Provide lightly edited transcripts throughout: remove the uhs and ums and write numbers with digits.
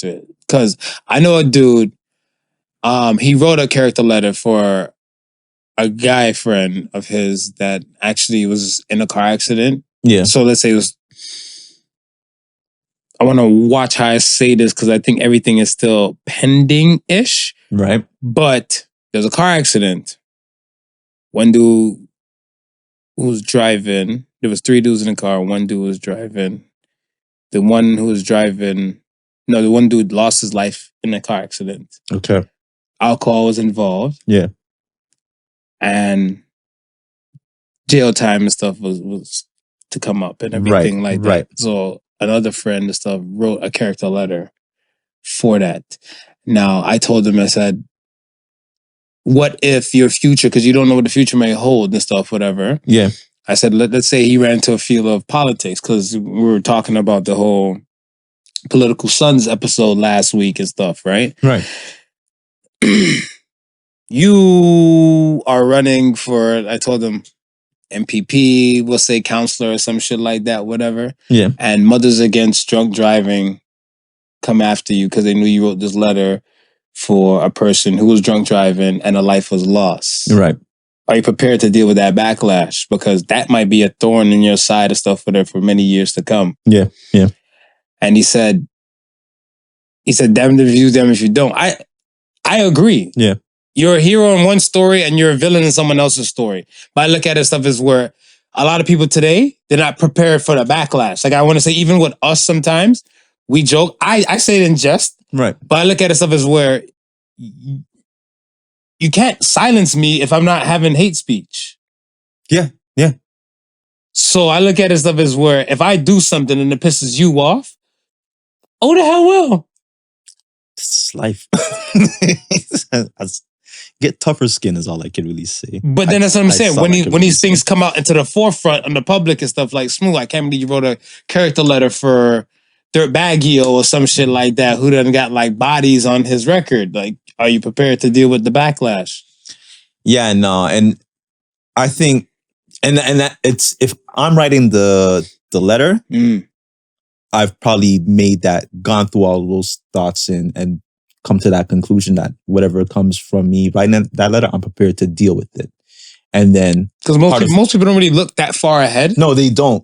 Because I know a dude, he wrote a character letter for a guy friend of his that actually was in a car accident. Yeah. So let's say it was, I want to watch how I say this because I think everything is still pending-ish. Right. But there's a car accident. One dude who was driving, there was 3 dudes in the car. One dude was driving. The one dude lost his life in a car accident. Okay. Alcohol was involved. Yeah. And jail time and stuff was to come up and everything like that. Right. So another friend and stuff wrote a character letter for that. Now, I told him, I said, what if your future, because you don't know what the future may hold and stuff, whatever. Yeah. I said, let's say he ran into a field of politics, because we were talking about the whole Political Sons episode last week and stuff, right? Right. You are running for, I told him, MPP, we'll say counselor or some shit like that, whatever. Yeah. And Mothers Against Drunk Driving come after you because they knew you wrote this letter for a person who was drunk driving and a life was lost. Right. Are you prepared to deal with that backlash? Because that might be a thorn in your side of stuff for many years to come. Yeah. Yeah. And he said, damn if you do, damn if you don't. I agree. Yeah. You're a hero in one story and you're a villain in someone else's story. But I look at it stuff as where a lot of people today, they're not prepared for the backlash. Like I want to say, even with us sometimes, we joke. I say it in jest. Right. But I look at it stuff as where you can't silence me if I'm not having hate speech. Yeah. Yeah. So I look at it stuff as where if I do something and it pisses you off, oh the hell will. It's life. Get tougher skin is all I can really say. But then that's what I'm saying. When these things come out into the forefront on the public and stuff like Smooth, I can't believe you wrote a character letter for Dirtbagio or some shit like that who done got like bodies on his record. Like, are you prepared to deal with the backlash? Yeah, no. And I think and that it's, if I'm writing the letter, I've probably gone through all those thoughts and come to that conclusion that whatever comes from me writing that letter, I'm prepared to deal with it. And then because most people don't really look that far ahead. No, they don't.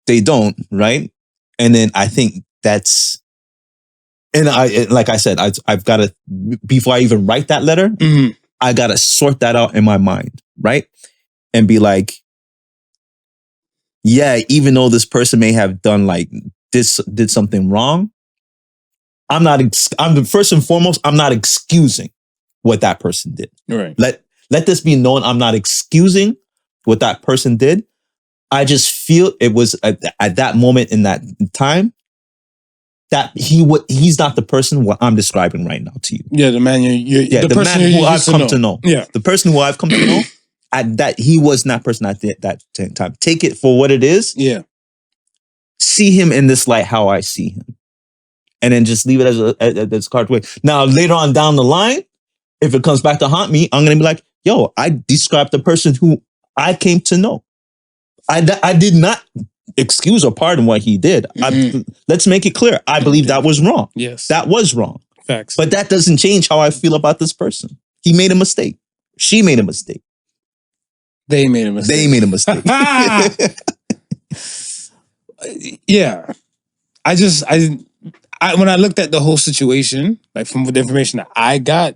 They don't, right? And then I think that's, and like I said, I've got to, before I even write that letter, I got to sort that out in my mind, right? And be like, yeah, even though this person may have done like did something wrong, I'm the first and foremost, I'm not excusing what that person did. Right. Let this be known. I'm not excusing what that person did. I just feel it was at that moment in that time that he's not the person what I'm describing right now to you. Yeah, the man the person who I've come to know. Yeah. The person who I've come to know, he was not person at that time. Take it for what it is. Yeah. See him in this light how I see him. And then just leave it as card way. Now, later on down the line, if it comes back to haunt me, I'm going to be like, yo, I described the person who I came to know. I did not excuse or pardon what he did. Let's make it clear. I believe that was wrong. Yes. That was wrong. Facts. But that doesn't change how I feel about this person. He made a mistake. She made a mistake. They made a mistake. They made a mistake. Yeah. When I looked at the whole situation, like from the information that I got,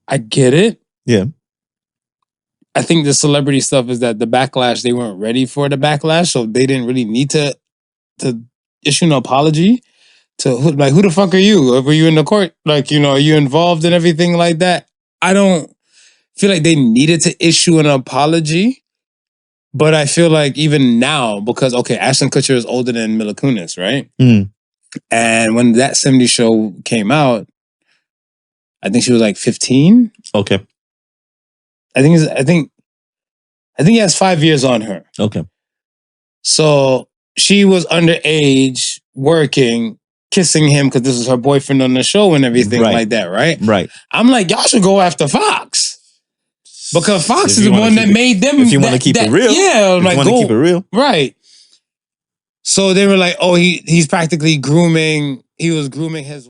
I get it. Yeah. I think the celebrity stuff is that the backlash, they weren't ready for the backlash, so they didn't really need to issue an apology to who the fuck are you? Were you in the court? Like, are you involved in everything like that? I don't feel like they needed to issue an apology, but I feel like even now, because, okay, Ashton Kutcher is older than Mila Kunis, right? And when that 70s show came out, I think she was like 15. Okay. I think he has 5 years on her. Okay. So she was underage, working, kissing him because this is her boyfriend on the show and everything like that, right? Right. I'm like, y'all should go after Fox. Because Fox is the one that made them. If you want to keep it real. Yeah. If you want to keep it real. Right. So they were like, oh, he's practically grooming he was grooming his